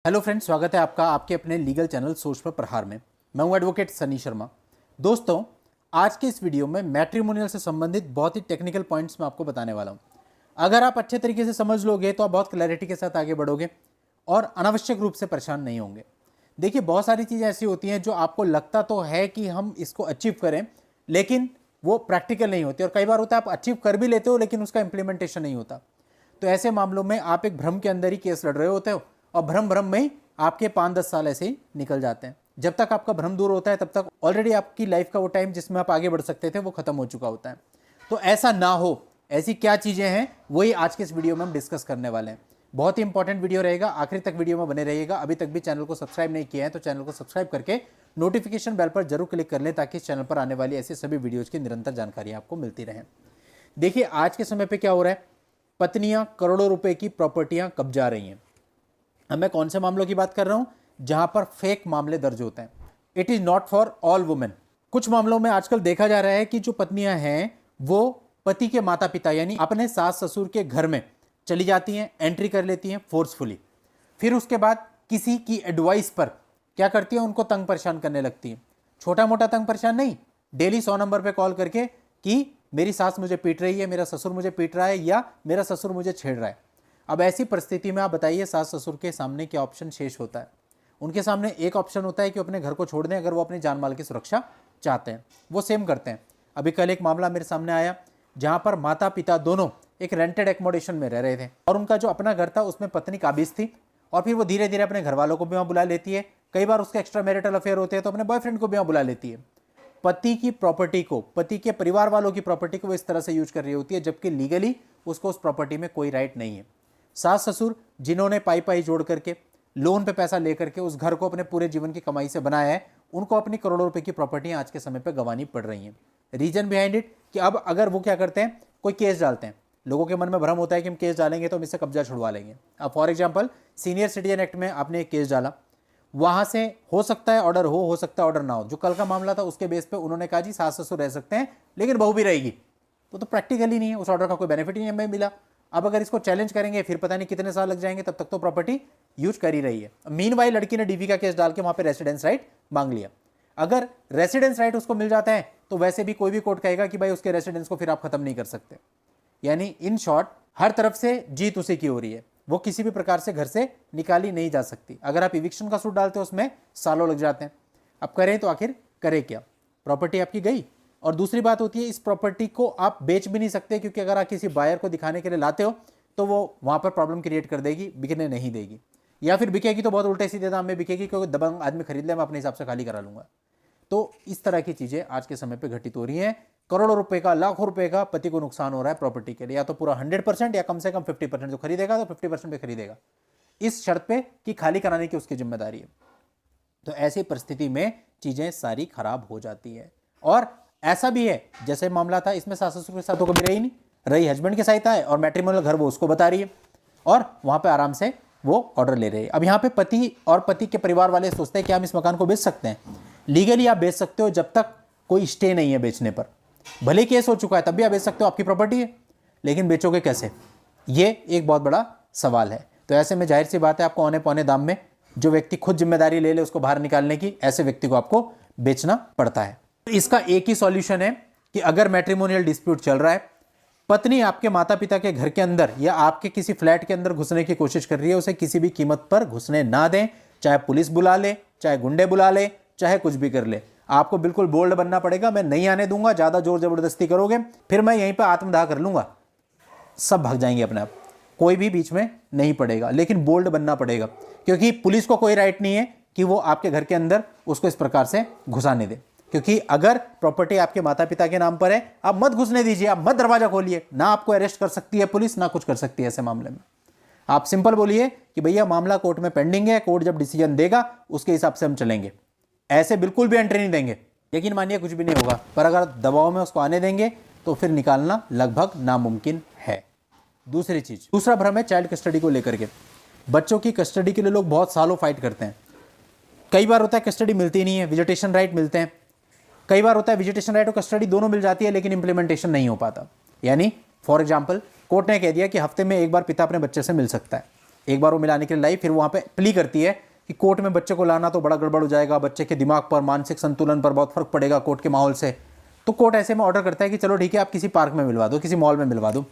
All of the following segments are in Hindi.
हेलो फ्रेंड्स, स्वागत है आपका आपके अपने लीगल चैनल सोच पर प्रहार में। मैं हूं एडवोकेट सनी शर्मा। दोस्तों, आज के इस वीडियो में मैट्रिमोनियल से संबंधित बहुत ही टेक्निकल पॉइंट्स मैं आपको बताने वाला हूं। अगर आप अच्छे तरीके से समझ लोगे तो आप बहुत क्लैरिटी के साथ आगे बढ़ोगे और अनावश्यक रूप से परेशान नहीं होंगे। देखिए, बहुत सारी चीज़ें ऐसी होती हैं जो आपको लगता तो है कि हम इसको अचीव करें, लेकिन वो प्रैक्टिकल नहीं होती। और कई बार होता है आप अचीव कर भी लेते हो लेकिन उसका इंप्लीमेंटेशन नहीं होता। तो ऐसे मामलों में आप एक भ्रम के अंदर ही केस लड़ रहे होते हो और भ्रम में ही आपके 5-10 साल ऐसे ही निकल जाते हैं। जब तक आपका भ्रम दूर होता है तब तक ऑलरेडी आपकी लाइफ का वो टाइम जिसमें आप आगे बढ़ सकते थे वो खत्म हो चुका होता है। तो ऐसा ना हो, ऐसी क्या चीज़ें हैं वही आज के इस वीडियो में हम डिस्कस करने वाले हैं। बहुत ही इंपॉर्टेंट वीडियो रहेगा, आखिर तक वीडियो में बने रहिएगा। अभी तक भी चैनल को सब्सक्राइब नहीं किया है तो चैनल को सब्सक्राइब करके नोटिफिकेशन बेल पर जरूर क्लिक कर लें ताकि इस चैनल पर आने वाली ऐसी सभी वीडियोज़ की निरंतर जानकारी आपको मिलती रहे। देखिए, आज के समय पर क्या हो रहा है, पत्नियां करोड़ों रुपए की प्रॉपर्टियां कब्जा रही हैं। अब मैं कौन से मामलों की बात कर रहा हूं, जहां पर फेक मामले दर्ज होते हैं। It is not for all women. कुछ मामलों में आजकल देखा जा रहा है कि जो पत्नियां हैं वो पति के माता पिता यानी अपने सास ससुर के घर में चली जाती हैं, एंट्री कर लेती हैं फोर्सफुली। फिर उसके बाद किसी की एडवाइस पर क्या करती है, उनको तंग परेशान करने लगती है। छोटा मोटा तंग परेशान नहीं, डेली 100 नंबर पर कॉल करके कि मेरी सास मुझे पीट रही है, मेरा ससुर मुझे पीट रहा है या मेरा ससुर मुझे छेड़ रहा है। अब ऐसी परिस्थिति में आप बताइए, सास ससुर के सामने क्या ऑप्शन शेष होता है। उनके सामने एक ऑप्शन होता है कि अपने घर को छोड़ दें अगर वो अपनी जान माल की सुरक्षा चाहते हैं। वो सेम करते हैं। अभी कल एक मामला मेरे सामने आया जहां पर माता पिता दोनों एक रेंटेड एकोमोडेशन में रह रहे थे और उनका जो अपना घर था उसमें पत्नी काबिज थी और फिर वो धीरे धीरे अपने घर वालों को भी वहाँ बुला लेती है। कई बार उसके एक्स्ट्रा मैरिटल अफेयर होते हैं तो अपने बॉयफ्रेंड को भी वहाँ बुला लेती है। पति की प्रॉपर्टी को, पति के परिवार वालों की प्रॉपर्टी को वो इस तरह से यूज कर रही होती है जबकि लीगली उसको उस प्रॉपर्टी में कोई राइट नहीं है। सास ससुर जिन्होंने पाई पाई जोड़ करके लोन पे पैसा लेकर के उस घर को अपने पूरे जीवन की कमाई से बनाया है, उनको अपनी करोड़ों रुपए की प्रॉपर्टी आज के समय पे गंवानी पड़ रही हैं। रीजन बिहाइंड इट कि अब अगर वो क्या करते हैं, कोई केस डालते हैं। लोगों के मन में भ्रम होता है कि हम केस डालेंगे तो हम इससे कब्जा छुड़वा लेंगे। अब for example senior citizen act में आपने एक केस डाला, वहां से हो सकता है ऑर्डर हो सकता है ऑर्डर ना हो। जो कल का मामला था उसके बेस पे उन्होंने कहा जी सास ससुर रह सकते हैं लेकिन बहू भी रहेगी। तो प्रैक्टिकली नहीं है, उस ऑर्डर का कोई बेनिफिट ही नहीं हमें मिला। अब अगर इसको चैलेंज करेंगे फिर पता नहीं कितने साल लग जाएंगे, तब तक तो प्रॉपर्टी यूज कर ही रही है। मीनवाइल लड़की ने डीवी का केस डाल के वहां पे रेसिडेंस राइट मांग लिया। अगर रेसिडेंस राइट उसको मिल जाता है तो वैसे भी कोई भी कोर्ट कहेगा कि भाई उसके रेसिडेंस को फिर आप खत्म नहीं कर सकते। यानी इन शॉर्ट हर तरफ से जीत उसी की हो रही है, वो किसी भी प्रकार से घर से निकाली नहीं जा सकती। अगर आप इविक्शन का सूट डालते हो उसमें सालों लग जाते हैं। अब करें तो आखिर करें क्या, प्रॉपर्टी आपकी गई। और दूसरी बात होती है इस प्रॉपर्टी को आप बेच भी नहीं सकते क्योंकि अगर आप किसी बायर को दिखाने के लिए लाते हो तो वो वहां पर प्रॉब्लम क्रिएट कर देगी, बिकने नहीं देगी। या फिर बिकेगी तो बहुत उल्टे सीधे दाम में बिकेगी क्योंकि दबंग आदमी खरीद ले, मैं अपने हिसाब से खाली करा लूंगा। तो इस तरह की चीजें आज के समय पे घटित हो रही हैं। करोड़ों रुपए का, लाखों रुपए का पति को नुकसान हो रहा है प्रॉपर्टी के लिए। या तो पूरा 100% या कम से कम 50%। जो खरीदेगा तो 50% पे खरीदेगा, इस शर्त पे कि खाली कराने की उसकी जिम्मेदारी है। तो ऐसी परिस्थिति में चीजें सारी खराब हो जाती है। और ऐसा भी है जैसे मामला था, इसमें सास ससुर के साथ तो कभी रही नहीं, रही हस्बैंड के साथ है और मैट्रिमोनियल घर वो उसको बता रही है और वहां पे आराम से वो ऑर्डर ले रहे हैं। अब यहाँ पे पति और पति के परिवार वाले सोचते हैं कि हम इस मकान को बेच सकते हैं। लीगली आप बेच सकते हो जब तक कोई स्टे नहीं है बेचने पर। भले केस हो चुका है तब भी आप बेच सकते हो, आपकी प्रॉपर्टी है, लेकिन बेचोगे कैसे, ये एक बहुत बड़ा सवाल है। तो ऐसे में जाहिर सी बात है आपको औने पौने दाम में जो व्यक्ति खुद जिम्मेदारी ले ले उसको बाहर निकालने की, ऐसे व्यक्ति को आपको बेचना पड़ता है। तो इसका एक ही सॉल्यूशन है कि अगर मैट्रिमोनियल डिस्प्यूट चल रहा है, पत्नी आपके माता पिता के घर के अंदर या आपके किसी फ्लैट के अंदर घुसने की कोशिश कर रही है, उसे किसी भी कीमत पर घुसने ना दें। चाहे पुलिस बुला ले, चाहे गुंडे बुला ले, चाहे कुछ भी कर ले। आपको बिल्कुल बोल्ड बनना पड़ेगा, मैं नहीं आने दूंगा। ज्यादा जोर जबरदस्ती करोगे फिर मैं यहीं पर आत्मदाह कर लूंगा, सब भाग जाएंगे अपने आप, कोई भी बीच में नहीं पड़ेगा। लेकिन बोल्ड बनना पड़ेगा क्योंकि पुलिस को कोई राइट नहीं है कि वो आपके घर के अंदर उसको इस प्रकार से घुसाने दे। क्योंकि अगर प्रॉपर्टी आपके माता पिता के नाम पर है, आप मत घुसने दीजिए, आप मत दरवाजा खोलिए। ना आपको अरेस्ट कर सकती है पुलिस, ना कुछ कर सकती है ऐसे मामले में। आप सिंपल बोलिए कि भैया मामला कोर्ट में पेंडिंग है, कोर्ट जब डिसीजन देगा उसके हिसाब से हम चलेंगे। ऐसे बिल्कुल भी एंट्री नहीं देंगे। लेकिन मानिए कुछ भी नहीं होगा, पर अगर दबाव में उसको आने देंगे तो फिर निकालना लगभग नामुमकिन है। दूसरी चीज, दूसरा भ्रम है चाइल्ड कस्टडी को लेकर के। बच्चों की कस्टडी के लिए लोग बहुत सालों फाइट करते हैं। कई बार होता है कस्टडी मिलती नहीं है, विजिटेशन राइट मिलते हैं। कई बार होता है विजिटेशन राइट और कस्टडी दोनों मिल जाती है लेकिन इंप्लीमेंटेशन नहीं हो पाता। यानी फॉर एग्जाम्पल कोर्ट ने कह दिया कि हफ्ते में एक बार पिता अपने बच्चे से मिल सकता है, एक बार वो मिलाने के लिए लाई, फिर वहाँ पे प्ली करती है कि कोर्ट में बच्चे को लाना तो बड़ा गड़बड़ हो जाएगा, बच्चे के दिमाग पर, मानसिक संतुलन पर बहुत फर्क पड़ेगा कोर्ट के माहौल से। तो कोर्ट ऐसे में ऑर्डर करता है कि चलो ठीक है, आप किसी पार्क में मिलवा दो, किसी मॉल में मिलवा दो।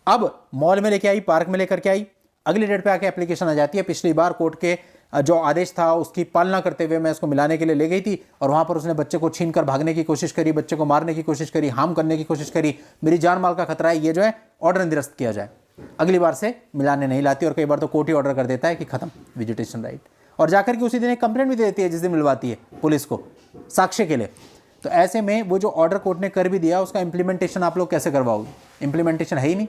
अब मॉल में लेके आई, पार्क में लेकर के आई, अगली डेट पे आके एप्लीकेशन आ जाती है, पिछली बार कोर्ट के जो आदेश था उसकी पालना करते हुए मैं इसको मिलाने के लिए ले गई थी और वहां पर उसने बच्चे को छीन कर भागने की कोशिश करी, बच्चे को मारने की कोशिश करी, हार्म करने की कोशिश करी, मेरी जान माल का खतरा है, ये जो है ऑर्डर निरस्त किया जाए। अगली बार से मिलाने नहीं लाती और कई बार तो कोर्ट ही ऑर्डर कर देता है कि खत्म विजिटेशन राइट, और जाकर के उसी दिन एक कंप्लेंट भी दे देती है जिस दिन मिलवाती है पुलिस को साक्ष्य के लिए। तो ऐसे में वो जो ऑर्डर कोर्ट ने कर भी दिया उसका इंप्लीमेंटेशन आप लोग कैसे करवाओगे, इंप्लीमेंटेशन है ही नहीं।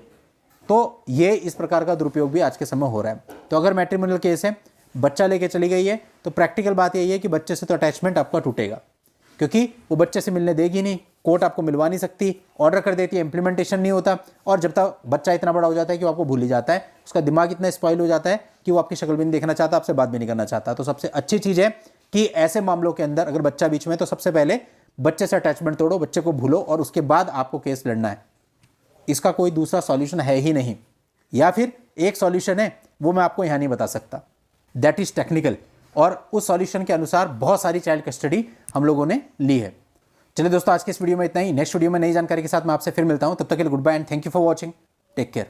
तो ये इस प्रकार का दुरुपयोग भी आज के समय हो रहा है। तो अगर मैट्रिमोनियल केस है, बच्चा लेके चली गई है, तो प्रैक्टिकल बात यही है कि बच्चे से तो अटैचमेंट आपका टूटेगा, क्योंकि वो बच्चे से मिलने देगी नहीं, कोर्ट आपको मिलवा नहीं सकती, ऑर्डर कर देती है, इंप्लीमेंटेशन नहीं होता, और जब तक बच्चा इतना बड़ा हो जाता है कि वो आपको भूल ही जाता है, उसका दिमाग इतना स्पॉइल हो जाता है कि वो आपकी शक्ल भी नहीं देखना चाहता, आपसे बात भी नहीं करना चाहता। तो सबसे अच्छी चीज़ है कि ऐसे मामलों के अंदर अगर बच्चा बीच में, तो सबसे पहले बच्चे से अटैचमेंट तोड़ो, बच्चे को भूलो, और उसके बाद आपको केस लड़ना है। इसका कोई दूसरा सॉल्यूशन है ही नहीं, या फिर एक सॉल्यूशन है वो मैं आपको यहां नहीं बता सकता, दैट इज टेक्निकल, और उस सॉल्यूशन के अनुसार बहुत सारी चाइल्ड कस्टडी हम लोगों ने ली है। चलिए दोस्तों, आज के इस वीडियो में इतना ही। नेक्स्ट वीडियो में नई जानकारी के साथ मैं आपसे फिर मिलता हूं, तब तक के लिए goodbye and thank you for watching, take care.